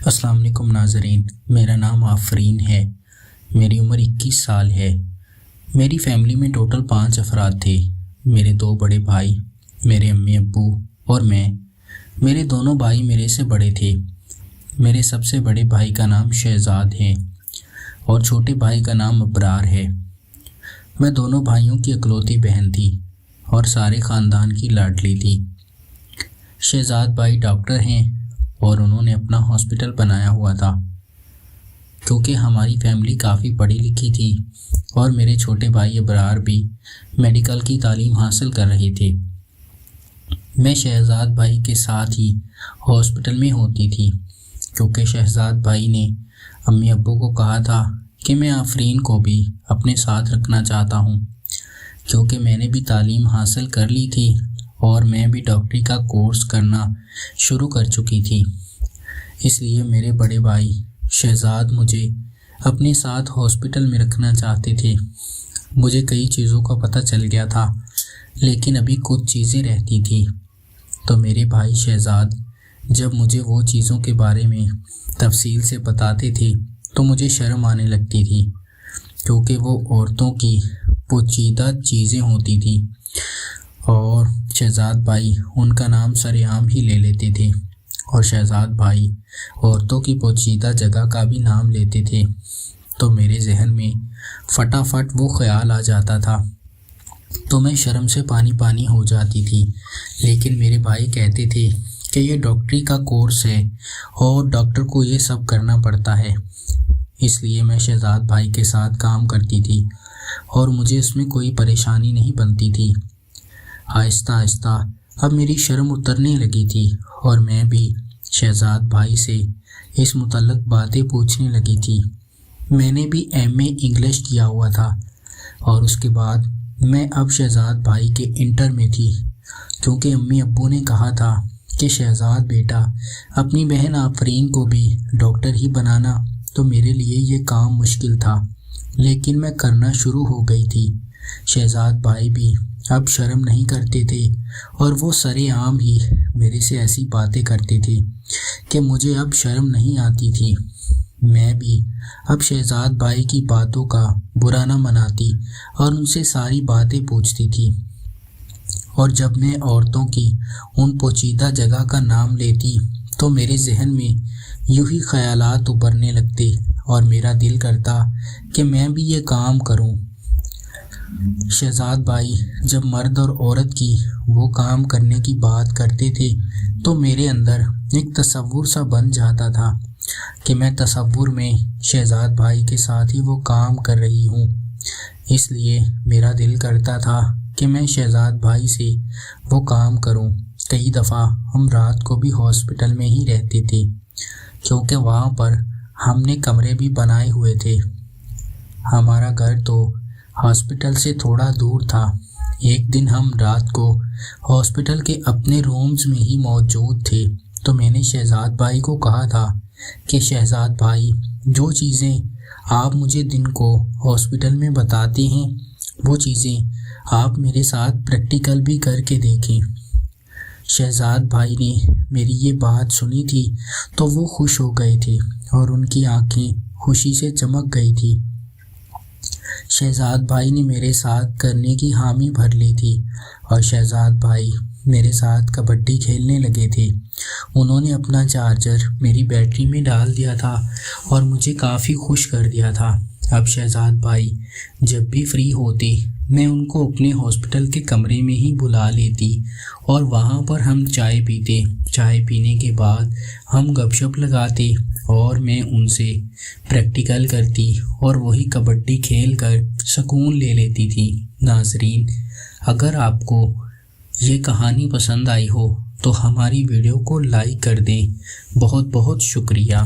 السلام علیکم ناظرین، میرا نام آفرین ہے۔ میری عمر 21 سال ہے۔ میری فیملی میں ٹوٹل 5 افراد تھے۔ میرے 2 بڑے بھائی، میرے امی ابو اور میں۔ میرے دونوں بھائی میرے سے بڑے تھے۔ میرے سب سے بڑے بھائی کا نام شہزاد ہے اور چھوٹے بھائی کا نام ابرار ہے۔ میں دونوں بھائیوں کی اکلوتی بہن تھی اور سارے خاندان کی لاڈلی تھی۔ شہزاد بھائی ڈاکٹر ہیں اور انہوں نے اپنا ہاسپٹل بنایا ہوا تھا۔ کیونکہ ہماری فیملی کافی پڑھی لکھی تھی اور میرے چھوٹے بھائی ابرار بھی میڈیکل کی تعلیم حاصل کر رہے تھے، میں شہزاد بھائی کے ساتھ ہی ہاسپٹل میں ہوتی تھی، کیونکہ شہزاد بھائی نے امی ابو کو کہا تھا کہ میں آفرین کو بھی اپنے ساتھ رکھنا چاہتا ہوں، کیونکہ میں نے بھی تعلیم حاصل کر لی تھی اور میں بھی ڈاکٹری کا کورس کرنا شروع کر چکی تھی۔ اس لیے میرے بڑے بھائی شہزاد مجھے اپنے ساتھ ہاسپٹل میں رکھنا چاہتے تھے۔ مجھے کئی چیزوں کا پتہ چل گیا تھا، لیکن ابھی کچھ چیزیں رہتی تھیں، تو میرے بھائی شہزاد جب مجھے وہ چیزوں کے بارے میں تفصیل سے بتاتے تھے تو مجھے شرم آنے لگتی تھی، کیونکہ وہ عورتوں کی پوشیدہ چیزیں ہوتی تھیں اور شہزاد بھائی ان کا نام سر عام ہی لے لیتے تھے، اور شہزاد بھائی عورتوں کی پوشیدہ جگہ کا بھی نام لیتے تھے، تو میرے ذہن میں فٹافٹ وہ خیال آ جاتا تھا، تو میں شرم سے پانی ہو جاتی تھی۔ لیکن میرے بھائی کہتے تھے کہ یہ ڈاکٹری کا کورس ہے اور ڈاکٹر کو یہ سب کرنا پڑتا ہے، اس لیے میں شہزاد بھائی کے ساتھ کام کرتی تھی اور مجھے اس میں کوئی پریشانی نہیں بنتی تھی۔ آہستہ آہستہ اب میری شرم اترنے لگی تھی اور میں بھی شہزاد بھائی سے اس متعلق باتیں پوچھنے لگی تھی۔ میں نے بھی MA انگلش کیا ہوا تھا اور اس کے بعد میں اب شہزاد بھائی کے انٹر میں تھی، کیونکہ امی ابو نے کہا تھا کہ شہزاد بیٹا اپنی بہن آفرین کو بھی ڈاکٹر ہی بنانا، تو میرے لیے یہ کام مشکل تھا، لیکن میں کرنا شروع ہو گئی تھی۔ شہزاد بھائی بھی اب شرم نہیں کرتے تھے اور وہ سر عام ہی میرے سے ایسی باتیں کرتے تھے کہ مجھے اب شرم نہیں آتی تھی۔ میں بھی اب شہزاد بھائی کی باتوں کا برا نہ مناتی اور ان سے ساری باتیں پوچھتی تھی، اور جب میں عورتوں کی ان پوشیدہ جگہ کا نام لیتی تو میرے ذہن میں یوں ہی خیالات ابھرنے لگتے اور میرا دل کرتا کہ میں بھی یہ کام کروں۔ شہزاد بھائی جب مرد اور عورت کی وہ کام کرنے کی بات کرتے تھے تو میرے اندر ایک تصور سا بن جاتا تھا کہ میں تصور میں شہزاد بھائی کے ساتھ ہی وہ کام کر رہی ہوں۔ اس لیے میرا دل کرتا تھا کہ میں شہزاد بھائی سے وہ کام کروں۔ کئی دفعہ ہم رات کو بھی ہاسپٹل میں ہی رہتے تھے، کیونکہ وہاں پر ہم نے کمرے بھی بنائے ہوئے تھے۔ ہمارا گھر تو ہاسپٹل سے تھوڑا دور تھا۔ ایک دن ہم رات کو ہاسپٹل کے اپنے رومز میں ہی موجود تھے، تو میں نے شہزاد بھائی کو کہا تھا کہ شہزاد بھائی جو چیزیں آپ مجھے دن کو ہاسپٹل میں بتاتے ہیں وہ چیزیں آپ میرے ساتھ پریکٹیکل بھی کر کے دیکھیں۔ شہزاد بھائی نے میری یہ بات سنی تھی تو وہ خوش ہو گئے تھے اور ان کی آنکھیں خوشی سے چمک گئی تھی۔ شہزاد بھائی نے میرے ساتھ کرنے کی حامی بھر لی تھی اور شہزاد بھائی میرے ساتھ کبڈی کھیلنے لگے تھے۔ انہوں نے اپنا چارجر میری بیٹری میں ڈال دیا تھا اور مجھے کافی خوش کر دیا تھا۔ اب شہزاد بھائی جب بھی فری ہوتے میں ان کو اپنے ہاسپٹل کے کمرے میں ہی بلا لیتی اور وہاں پر ہم چائے پیتے۔ چائے پینے کے بعد ہم گپ شپ لگاتے اور میں ان سے پریکٹیکل کرتی اور وہی کبڈی کھیل کر سکون لے لیتی تھی۔ ناظرین، اگر آپ کو یہ کہانی پسند آئی ہو تو ہماری ویڈیو کو لائک کر دیں۔ بہت بہت شکریہ۔